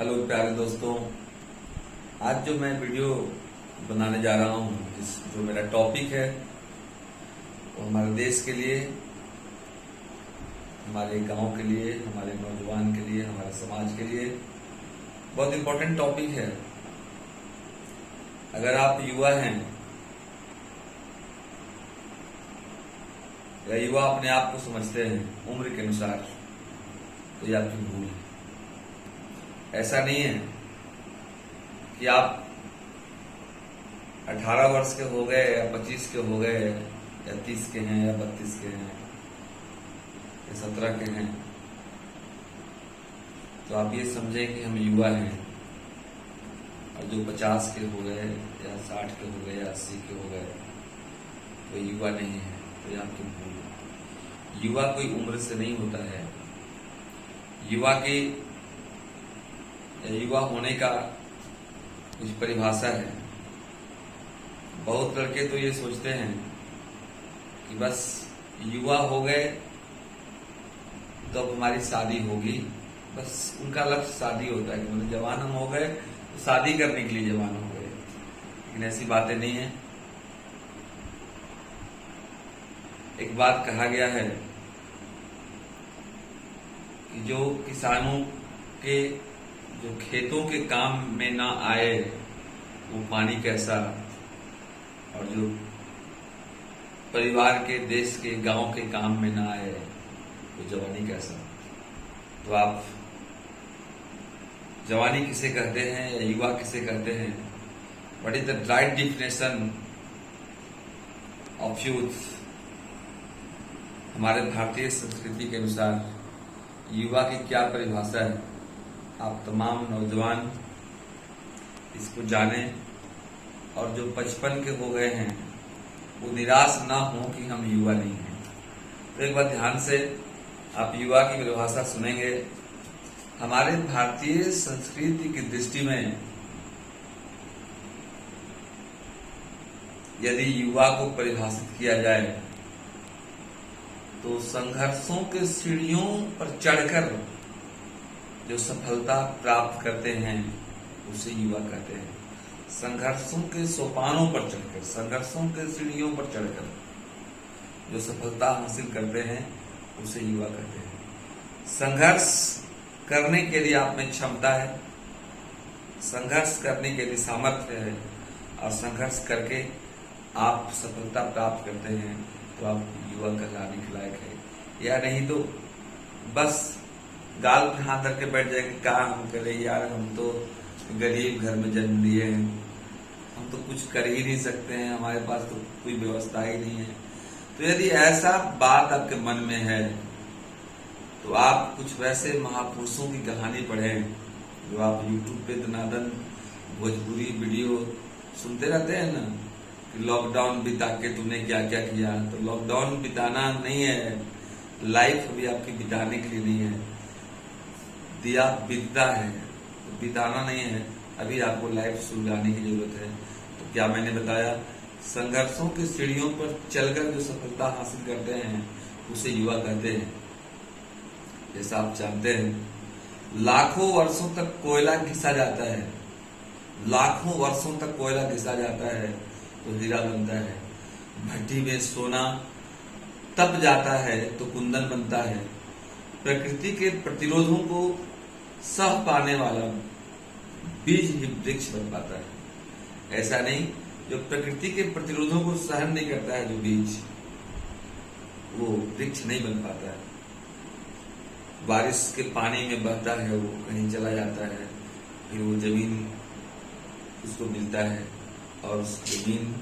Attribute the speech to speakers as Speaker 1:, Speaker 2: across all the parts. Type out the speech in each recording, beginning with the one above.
Speaker 1: Hello प्यारे दोस्तों, आज जो मैं वीडियो बनाने जा रहा हूँ, जो मेरा टॉपिक है वो हमारे देश के लिए, हमारे गांव के लिए, हमारे नौजवान के लिए, हमारे समाज के लिए बहुत इम्पोर्टेंट टॉपिक है। अगर आप युवा हैं या युवा अपने आप को समझते हैं उम्र के अनुसार, तो ये आपकी भूल है। ऐसा नहीं है कि आप 18 वर्ष के हो गए या 25 के हो गए या 30 के हैं या 32 के हैं या 17 के हैं तो आप ये समझें कि हम युवा हैं, और जो 50 के हो गए या 60 के हो गए या 80 के हो गए तो युवा नहीं है। तो ये आपकी भूल है। युवा कोई उम्र से नहीं होता है। युवा होने का कुछ परिभाषा है। बहुत लड़के तो ये सोचते हैं कि बस युवा हो गए तो अब हमारी शादी होगी, बस उनका लक्ष्य शादी होता है कि मतलब जवान हम हो गए तो शादी करने के लिए जवान हो गए। लेकिन ऐसी बातें नहीं है। एक बात कहा गया है कि जो किसानों के जो खेतों के काम में ना आए वो पानी कैसा, और जो परिवार के, देश के, गांव के काम में ना आए वो जवानी कैसा। तो आप जवानी किसे कहते हैं या युवा किसे कहते हैं? What is the right definition of youth? हमारे भारतीय संस्कृति के अनुसार युवा की क्या परिभाषा है? आप तमाम नौजवान इसको जानें, और जो 55 के हो गए हैं वो निराश ना हो कि हम युवा नहीं हैं। तो एक बार ध्यान से आप युवा की परिभाषा सुनेंगे। हमारे भारतीय संस्कृति की दृष्टि में यदि युवा को परिभाषित किया जाए तो संघर्षों के सीढ़ियों पर चढ़कर जो सफलता प्राप्त करते हैं उसे युवा कहते हैं। संघर्षों के सोपानों पर चढ़कर, संघर्षों के सीढ़ियों पर चढ़कर जो सफलता हासिल करते हैं उसे युवा कहते हैं। संघर्ष करने के लिए आप में क्षमता है, संघर्ष करने के लिए सामर्थ्य है, और संघर्ष करके आप सफलता प्राप्त करते हैं तो आप युवा कहलाने के लायक है। या नहीं तो बस गाल पे हाथ रख के बैठ जाएंगे, कहा हम करें यार, हम तो गरीब घर में जन्म लिए हैं, हम तो कुछ कर ही नहीं सकते हैं, हमारे पास तो कोई व्यवस्था ही नहीं है। तो यदि ऐसा बात आपके मन में है तो आप कुछ वैसे महापुरुषों की कहानी पढ़ें जो आप YouTube पे दनादन भोजपुरी वीडियो सुनते रहते हैं ना, कि लॉकडाउन बिता के तुमने क्या क्या किया। तो लॉकडाउन बिताना नहीं है, लाइफ अभी आपकी बिताने के लिए नहीं है। दिया बीतता है तो बिताना नहीं है, अभी आपको लाइफ सुलगाने की जरूरत है। तो क्या मैंने बताया, संघर्षों की सीढ़ियों पर चलकर जो सफलता हासिल करते हैं उसे युवा कहते हैं। जैसा आप जानते हैं लाखों वर्षों तक कोयला घिसा जाता है, लाखों वर्षों तक कोयला घिसा जाता है तो हीरा बनता है। भट्टी में सोना तप जाता है तो कुंदन बनता है। प्रकृति के प्रतिरोधों को सह पाने वाला बीज ही वृक्ष बन पाता है। ऐसा नहीं जो प्रकृति के प्रतिरोधों को सहन नहीं करता है, जो बीज, वो वृक्ष नहीं बन पाता है। बारिश के पानी में बहता है, वो कहीं चला जाता है, फिर वो जमीन उसको मिलता है, और उस जमीन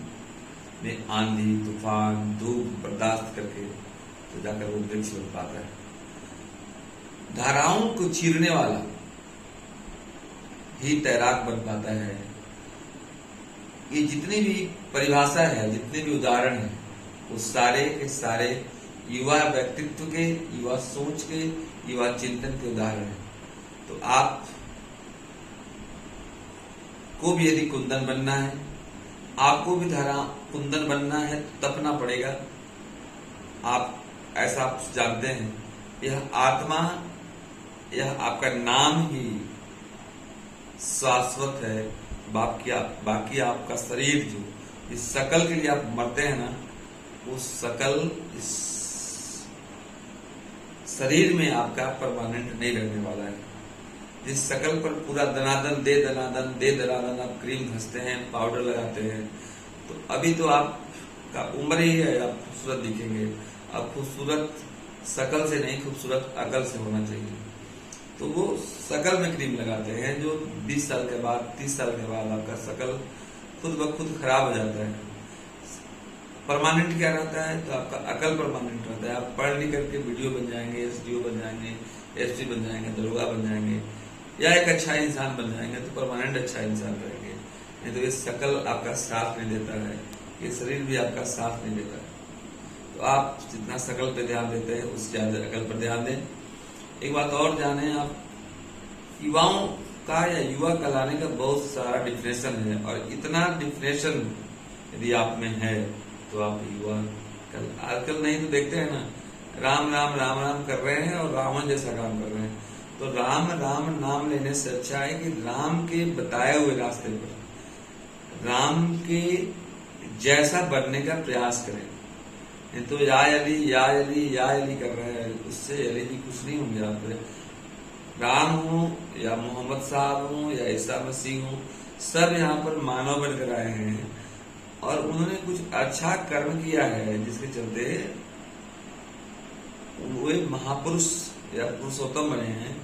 Speaker 1: में आंधी, तूफान, धूप बर्दाश्त करके तो जाकर वो वृक्ष बन पाता है। धाराओं को चीरने वाला ही तैराक बन पाता है। ये जितनी भी परिभाषा है, जितने भी उदाहरण हैं, वो सारे के सारे युवा व्यक्तित्व के, युवा सोच के, युवा चिंतन के उदाहरण हैं। तो आप को भी यदि कुंदन बनना है, आपको भी धारा कुंदन बनना है, तपना पड़ेगा। आप ऐसा आप जानते हैं, यह आत्मा, यह आपका नाम ही शाश्वत है। बाकी आपका शरीर जो इस शकल के लिए आप मरते हैं ना, उस शकल इस शरीर में आपका परमानेंट नहीं रहने वाला है। जिस शकल पर पूरा दनादन दे दनादन आप क्रीम घसते हैं, पाउडर लगाते हैं, तो अभी तो आपका उम्र ही है, आप खूबसूरत दिखेंगे। आप खूबसूरत शकल से नहीं, खूबसूरत अकल से होना चाहिए। तो वो शकल में क्रीम लगाते हैं, जो 20 साल के बाद 30 साल के बाद आपका शकल खुद ब खुद खराब हो जाता है। परमानेंट क्या रहता है? तो आपका अकल परमानेंट रहता है। आप पढ़ लिख करके वीडियो बन जाएंगे, एसडीओ बन जाएंगे, एसपी बन जाएंगे, दरोगा बन जाएंगे, या एक अच्छा इंसान बन जाएंगे, तो परमानेंट अच्छा इंसान रहेंगे। नहीं तो ये शकल आपका साथ नहीं देता है, ये शरीर भी आपका साथ नहीं देता है। तो आप जितना शकल पे ध्यान देते हैं, उससे ज्यादा अकल पर ध्यान दें। एक बात और जाने, आप युवाओं का या युवा कहलाने का बहुत सारा डिफिनेशन है, और इतना डिफिनेशन यदि आप में है तो आप युवा आजकल नहीं तो देखते हैं ना, राम राम राम राम कर रहे हैं और रावण जैसा काम कर रहे हैं। तो राम राम नाम लेने से अच्छा है कि राम के बताए हुए रास्ते पर राम के जैसा बनने का प्रयास करें। नहीं तो या अली कर रहे हैं, उससे अली जी कुछ नहीं होंगे। आप राम हो या मोहम्मद साहब हो या ईसा मसीह हो, सब यहाँ पर मानव बनकर आए हैं, और उन्होंने कुछ अच्छा कर्म किया है जिसके चलते वे महापुरुष या पुरुषोत्तम बने हैं,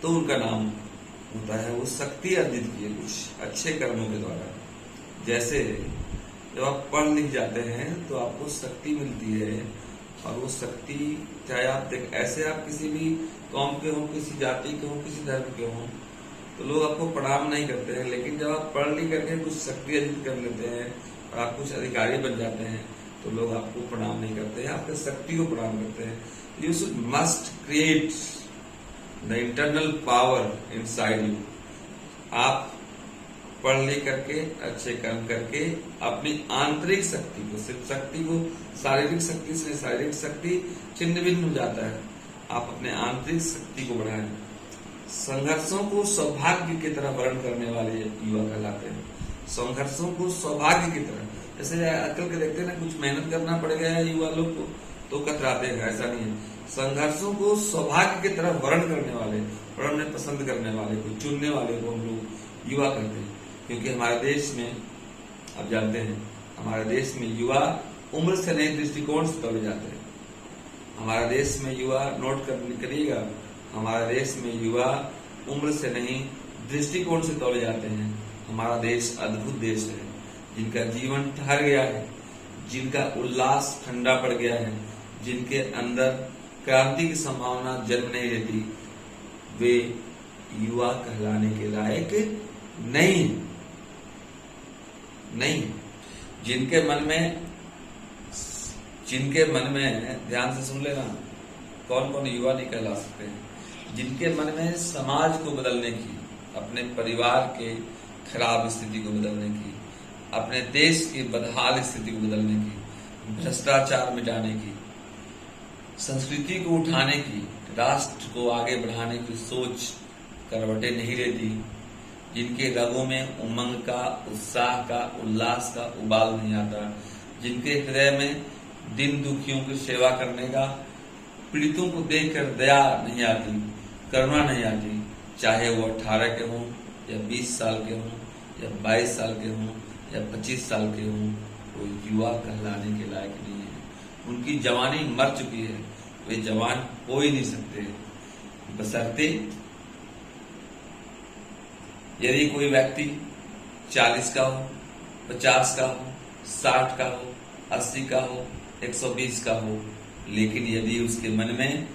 Speaker 1: तो उनका नाम होता है। वो शक्ति अर्जित की है कुछ अच्छे कर्मों के द्वारा। जैसे जब आप पढ़ लिख जाते हैं तो आपको शक्ति मिलती है, और वो शक्ति चाहे आप ऐसे आप किसी भी कौम के हो, किसी जाति के हो, किसी धर्म के हो, तो लोग आपको प्रणाम नहीं करते हैं। लेकिन जब आप पढ़ लिख करके कुछ शक्ति अर्जित कर लेते हैं और आप कुछ अधिकारी बन जाते हैं, तो लोग आपको प्रणाम नहीं करते हैं, आपके शक्ति को प्रणाम करते हैं। You should must create the internal power inside you. आप पढ़ लिख करके अच्छे कर्म करके अपनी आंतरिक शक्ति को, सिर्फ शक्ति को शारीरिक शक्ति से, शारीरिक शक्ति छिन्न भिन्न हो जाता है, आप अपने आंतरिक शक्ति को बढ़ाएं। संघर्षों को सौभाग्य की तरह वर्ण करने वाले युवा कहलाते हैं। संघर्षों को सौभाग्य की तरह, जैसे आजकल के देखते हैं ना, कुछ मेहनत करना पड़ गया है युवा लोग को तो कतराते हैं, ऐसा नहीं है। संघर्षों को सौभाग्य की तरह वर्ण करने वाले, पढ़ने पसंद करने वाले को, चुनने वाले को हम लोग युवा कहते हैं। क्योंकि हमारे देश में आप जानते हैं, हमारे देश में युवा उम्र से नहीं दृष्टिकोण से तोड़े जाते हैं। हमारे देश में युवा, नोट करिएगा, हमारे देश में युवा उम्र से नहीं दृष्टिकोण से तोड़े जाते हैं। हमारा देश अद्भुत देश है, जिनका जीवन ठहर गया है, जिनका उल्लास ठंडा पड़ गया है, जिनके अंदर क्रांति की संभावना जन्म नहीं लेती, वे युवा कहलाने के लायक नहीं। जिनके मन में ध्यान से सुन लेना, कौन कौन युवा नहीं कहला सकते हैं। जिनके मन में समाज को बदलने की, अपने परिवार के खराब स्थिति को बदलने की, अपने देश की बदहाल स्थिति को बदलने की, भ्रष्टाचार मिटाने की, संस्कृति को उठाने की, राष्ट्र को आगे बढ़ाने की सोच करवटें नहीं लेती, जिनके रगों में उमंग का, उत्साह का, उल्लास का उबाल नहीं आता, जिनके हृदय में दिन दुखियों की सेवा करने का, पीड़ितों को देखकर दया नहीं आती, करुणा नहीं आती, चाहे वो 18 के हों या 20 साल के हों या 22 साल के हों या 25 साल के हों, वो युवा कहलाने के लायक नहीं है। उनकी जवानी मर चुकी है, वे जवान हो ही नहीं सकते। बशर्ते यदि कोई व्यक्ति 40 का हो, 50 का हो, 60 का हो, 80 का हो, 120 का हो, लेकिन यदि उसके मन में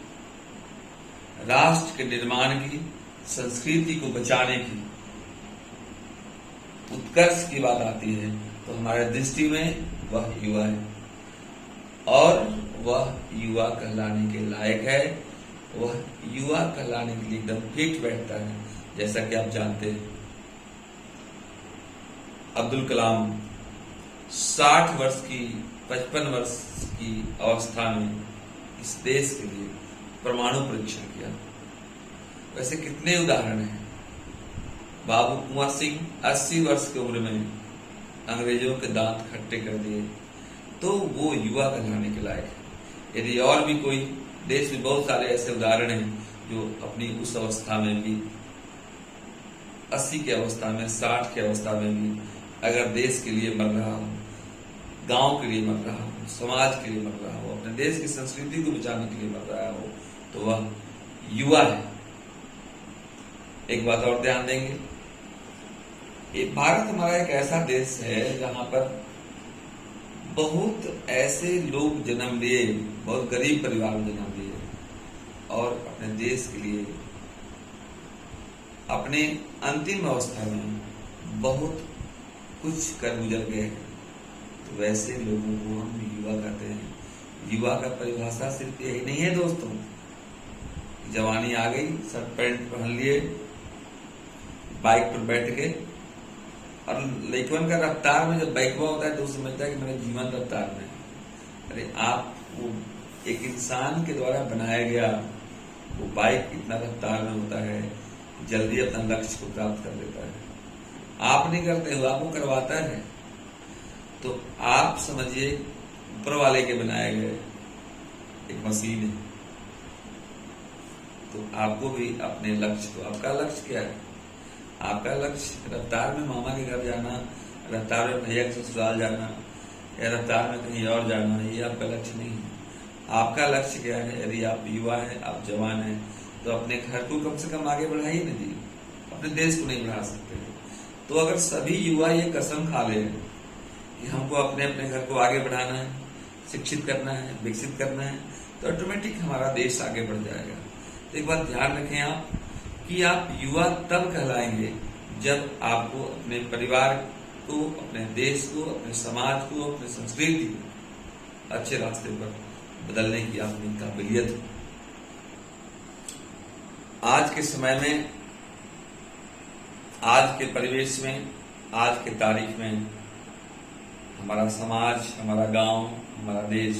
Speaker 1: राष्ट्र के निर्माण की, संस्कृति को बचाने की, उत्कर्ष की बात आती है, तो हमारे दृष्टि में वह युवा है, और वह युवा कहलाने के लायक है। वह युवा कहलाने के लिए एकदम फिट बैठता है। जैसा कि आप जानते हैं, अब्दुल कलाम 60 वर्ष की, 55 वर्ष की अवस्था में इस देश के लिए परमाणु परीक्षण किया। वैसे कितने उदाहरण हैं, बाबू कुंवर सिंह 80 वर्ष की उम्र में अंग्रेजों के दांत खट्टे कर दिए, तो वो युवा कहलाने के लायक है। यदि और भी कोई देश में बहुत सारे ऐसे उदाहरण हैं जो अपनी उस अवस्था में भी 80 की अवस्था में 60 की अवस्था में भी अगर देश के लिए मर रहा हो, गांव के लिए मर रहा हो, समाज के लिए मर रहा हो, अपने देश की संस्कृति को बचाने के लिए मर रहा हो, तो वह युवा है। एक बात और ध्यान देंगे, ये भारत हमारा एक ऐसा देश है जहां पर बहुत ऐसे लोग जन्म लिए, बहुत गरीब परिवार में जन्म लिए और अपने देश के लिए अपने अंतिम अवस्था में बहुत कुछ कर गुजर गए। तो वैसे लोगों को हम युवा कहते हैं। युवा का परिभाषा सिर्फ यही नहीं है दोस्तों, जवानी आ गई, शर्ट पैंट पहन लिए, बाइक पर बैठ गए, और लड़कन का रफ्तार में जब बाइक होता है तो समझता है कि मेरे जीवन रफ्तार में। अरे आप, वो एक इंसान के द्वारा बनाया गया वो बाइक इतना रफ्तार में होता है, जल्दी अपना लक्ष्य को प्राप्त कर लेता है। आप नहीं करते हो, आपको करवाता है। तो आप समझिए ऊपर वाले के बनाए गए एक मशीन है, तो आपको भी अपने लक्ष्य को, आपका लक्ष्य क्या है? आपका लक्ष्य रफ्तार में मामा के घर जाना, रफ्तार में भैया के ससुराल जाना, या रफ्तार में कहीं और जाना, ये आपका लक्ष्य नहीं है। आपका लक्ष्य क्या है? यदि आप युवा है, आप जवान है, तो अपने घर को कम से कम आगे बढ़ाइए ना जी। अपने देश को नहीं बढ़ा सकते। तो अगर सभी युवा ये कसम खा ले कि हमको अपने अपने घर को आगे बढ़ाना है, शिक्षित करना है, विकसित करना है, तो ऑटोमेटिक हमारा देश आगे बढ़ जाएगा। तो एक बात ध्यान रखें आप कि आप युवा तब कहलाएंगे जब आपको अपने परिवार को, अपने देश को, अपने समाज को, अपने संस्कृति को अच्छे रास्ते पर बदलने की अपनी काबिलियत हो। आज के समय में, आज के परिवेश में, आज के तारीख में हमारा समाज, हमारा गांव, हमारा देश,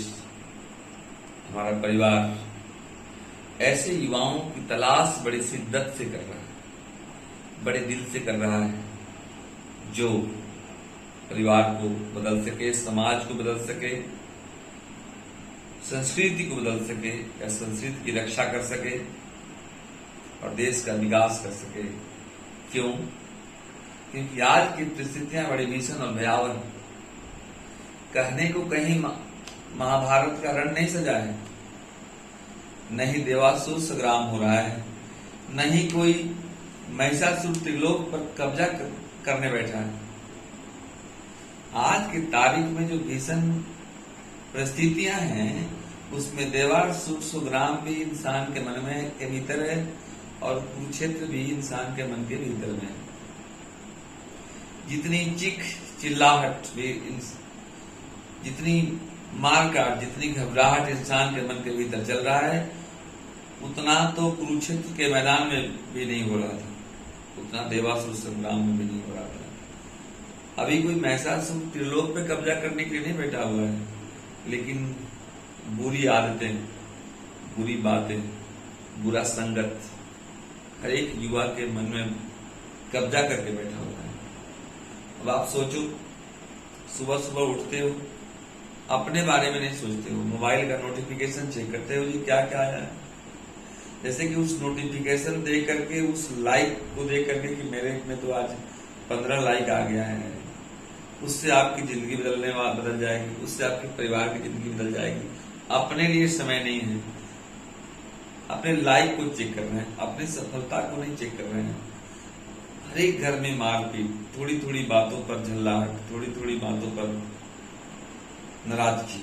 Speaker 1: हमारा परिवार ऐसे युवाओं की तलाश बड़ी शिद्दत से कर रहा है, बड़े दिल से कर रहा है, जो परिवार को बदल सके, समाज को बदल सके, संस्कृति को बदल सके, या संस्कृति की रक्षा कर सके और देश का विकास कर सके। क्यों? क्योंकि आज की परिस्थितियां बड़ी भीषण और भयावह हैं। कहने को कहीं महाभारत का रण नहीं सजा है, नहीं देवासुर संग्राम हो रहा है, नहीं कोई महिषासुर त्रिलोक पर कब्जा करने बैठा है। आज की तारीख में जो भीषण परिस्थितियां हैं, उसमें देवासुर संग्राम भी इंसान के मन में के भीतर है और कुरुक्षेत्र भी इंसान के मन के भीतर में है। जितनी चीख चिल्लाहट भी, जितनी मारकाट, जितनी घबराहट इंसान के मन के भीतर चल रहा है, उतना तो कुरुक्षेत्र के मैदान में भी नहीं हो रहा था, उतना देवासुर संग्राम में भी नहीं हो रहा था। अभी कोई महिषासुर त्रिलोक पे कब्जा करने के लिए नहीं बैठा हुआ है, लेकिन बुरी आदतें, बुरी बातें, बुरा संगत हर एक युवा के मन में कब्जा करके बैठा हुआ है। अब आप सोचो, सुबह सुबह उठते हो, अपने बारे में नहीं सोचते हो, मोबाइल का नोटिफिकेशन चेक करते हो जी क्या क्या आया है। जैसे कि उस नोटिफिकेशन देख करके, उस लाइक को देख करके कि मेरे में तो आज 15 लाइक आ गया है, उससे आपकी जिंदगी बदल जाएगी, उससे आपके परिवार की जिंदगी बदल जाएगी। अपने लिए समय नहीं है, अपने लाइक को चेक कर रहे हैं, अपनी सफलता को नहीं चेक कर रहे हैं। हर एक घर में मारपीट, थोड़ी थोड़ी बातों पर झल्लाहट, थोड़ी थोड़ी बातों पर नाराजगी।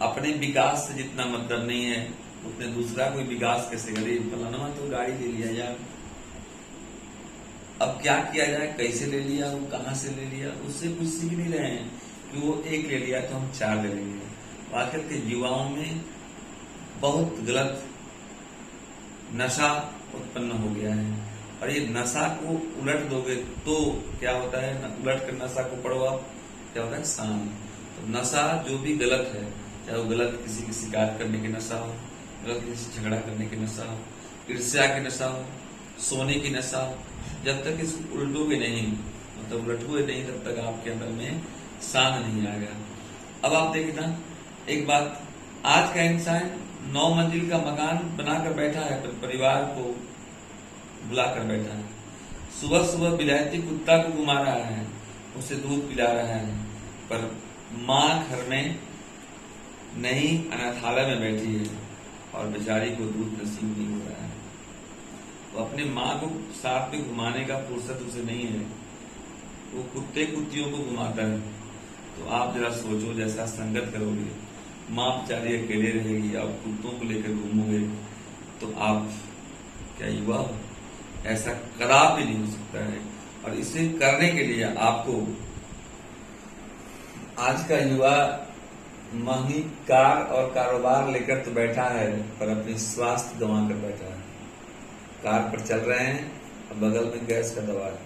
Speaker 1: अपने विकास से जितना मतलब नहीं है, उतने दूसरा कोई विकास कैसे करे। फलाना तो गाड़ी ले लिया यार, अब क्या किया जाए, कैसे ले लिया, वो कहां से ले लिया, उससे कुछ सीख नहीं रहे हैं कि वो एक ले लिया तो हम 4 ले लेंगे। आखिर के युवाओं में बहुत गलत नशा उत्पन्न हो गया है, और ये नशा को उलट दोगे तो क्या होता है, उलट कर नशा को पढ़ो आप, क्या होता है शांत। तो नशा जो भी गलत है, चाहे वो गलत किसी की शिकायत करने की नशा हो, गलत किसी से झगड़ा करने की नशा हो, ईर्ष्या की नशा हो, सोने की नशा, जब तक इसको उल्टोगे नहीं, मतलब उलटोगे नहीं, तब तक आपके अंदर में शांत नहीं आएगा। अब आप देखना एक बात, आज का इंसान 9 मंजिल का मकान बनाकर बैठा है, पर परिवार को बुलाकर बैठा है। सुबह सुबह विलायती कुत्ता को घुमा रहा है, उसे दूध पिला रहा है, पर माँ घर में नहीं, अनाथालय में बैठी है और बेचारी को दूध नसीब नहीं हो रहा है। तो अपने माँ को साथ में घुमाने का फुर्सत उसे नहीं है, वो कुत्ते कुत्तियों को घुमाता है। तो आप जरा सोचो, जैसा संगत करोगे, माँ बेचारी अकेले रहेगी, आप कुत्तों को लेकर घूमोगे, तो आप क्या युवा हो? ऐसा कदापि नहीं हो सकता है। और इसे करने के लिए आपको, आज का युवा महंगी कार और कारोबार लेकर तो बैठा है, पर अपनी स्वास्थ्य गंवा कर बैठा है। कार पर चल रहे हैं और बगल में गैस का दवा है,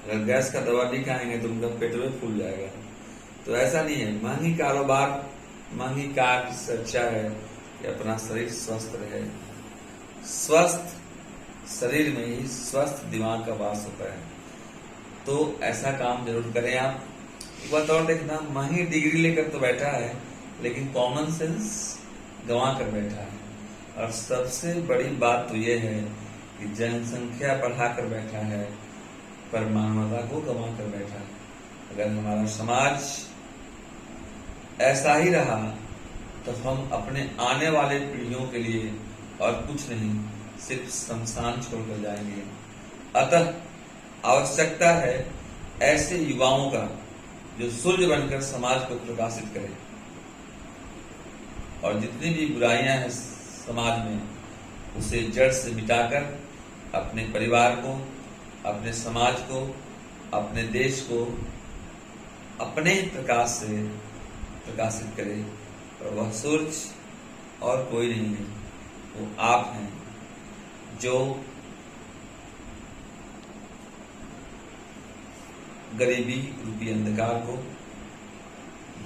Speaker 1: अगर गैस का दवा नहीं खाएंगे तो उनका पेट्रोल फूल जाएगा। तो ऐसा नहीं है, महंगी कारोबार महंगी कार से अच्छा है कि अपना शरीर स्वस्थ रहे। स्वस्थ शरीर में ही स्वस्थ दिमाग का वास होता है। तो ऐसा काम जरूर करें आप। एक बात और देखना, महंगी डिग्री लेकर तो बैठा है, लेकिन कॉमन सेंस गंवा कर बैठा है। और सबसे बड़ी बात तो यह है कि जनसंख्या बढ़ाकर बैठा है, पर मानवता को गंवा कर बैठा है। अगर हमारा समाज ऐसा ही रहा तो हम अपने आने वाले पीढ़ियों के लिए और कुछ नहीं, सिर्फ शमशान छोड़कर जाएंगे। अतः आवश्यकता है ऐसे युवाओं का जो सूर्य बनकर समाज को प्रकाशित करे, और जितनी भी बुराइयां हैं समाज में, उसे जड़ से मिटाकर अपने परिवार को, अपने समाज को, अपने देश को अपने प्रकाश से प्रकाशित करे। और वह सूर्य और कोई नहीं है, वो आप हैं, जो गरीबी रूपी अंधकार को,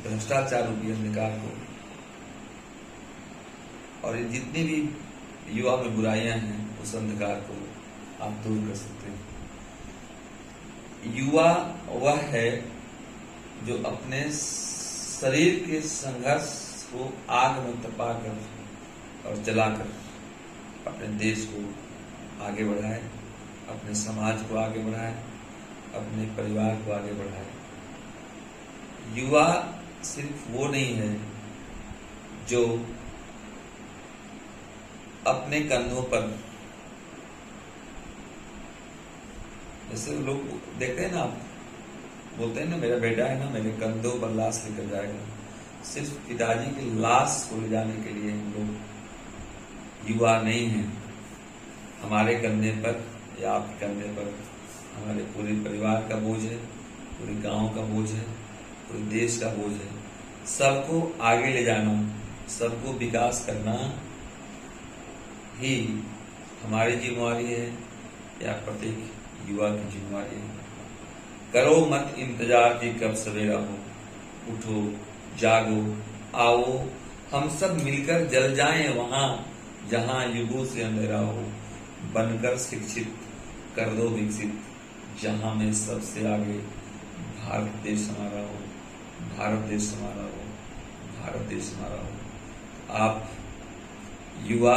Speaker 1: भ्रष्टाचार रूपी अंधकार को, और जितनी भी युवा में बुराइयां हैं, उस अंधकार को आप दूर कर सकते हैं। युवा वह है जो अपने शरीर के संघर्ष को आग में तपाकर और जलाकर अपने देश को आगे बढ़ाए, अपने समाज को आगे बढ़ाए, अपने परिवार को आगे बढ़ाए। युवा सिर्फ वो नहीं है जो अपने कंधों पर, जैसे लोग देखते हैं ना, आप बोलते हैं ना, मेरा बेटा है ना, मेरे कंधों पर लाश लेकर जाएगा। सिर्फ पिताजी की लाश को ले जाने के लिए हम लोग युवा नहीं हैं। हमारे कंधे पर या आपके कंधे पर हमारे पूरे परिवार का बोझ है, पूरे गांव का बोझ है, पूरे देश का बोझ है। सबको आगे ले जाना, सबको विकास करना ही हमारी जिम्मेवारी है, या प्रत्येक युवा की जिम्मेवारी है। करो मत इंतजार कि कब सवेरा हो, उठो जागो आओ, हम सब मिलकर जल जाएं वहां जहां युगों से अंधेरा हो। बनकर शिक्षित कर दो विकसित, जहां में सबसे आगे भारत देश हमारा हो, भारत देश हमारा हो, भारत देश हमारा हो। आप युवा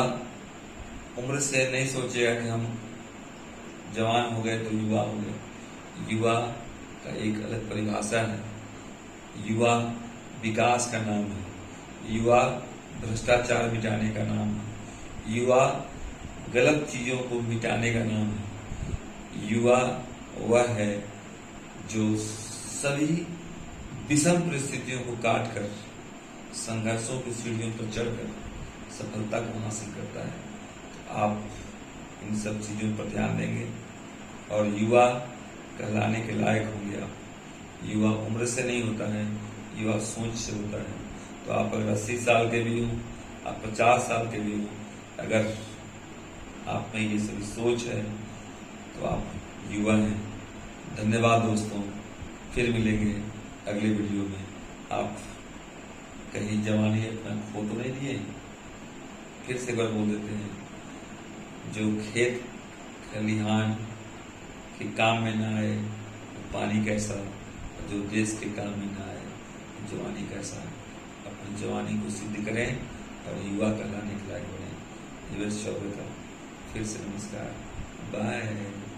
Speaker 1: उम्र से नहीं सोचेगा कि हम जवान हो गए तो युवा हो गए। युवा का एक अलग परिभाषा है। युवा विकास का नाम है, युवा भ्रष्टाचार मिटाने का नाम है, युवा गलत चीजों को मिटाने का नाम है। युवा वह है जो सभी विषम परिस्थितियों को काट कर, संघर्षों की सीढ़ियों पर चढ़कर सफलता को हासिल करता है। तो आप इन सब चीजों पर ध्यान देंगे और युवा कहलाने के लायक होंगे आप। युवा उम्र से नहीं होता है, युवा सोच से होता है। तो आप अगर 80 साल के भी हो, आप 50 साल के भी हो, अगर आप में ये सभी सोच है तो आप युवा हैं। धन्यवाद दोस्तों, फिर मिलेंगे अगले वीडियो में। आप कहीं जवानी अपना खो तो नहीं दिए? फिर से एक बार बोल देते हैं, जो खेत खलिहान के काम में ना आए वो पानी कैसा, और जो देश के काम में ना आए जवानी कैसा। अपनी जवानी को सिद्ध करें और युवा कहलाने के लायक बने। युवराज चौबे का फिर से नमस्कार, बाय।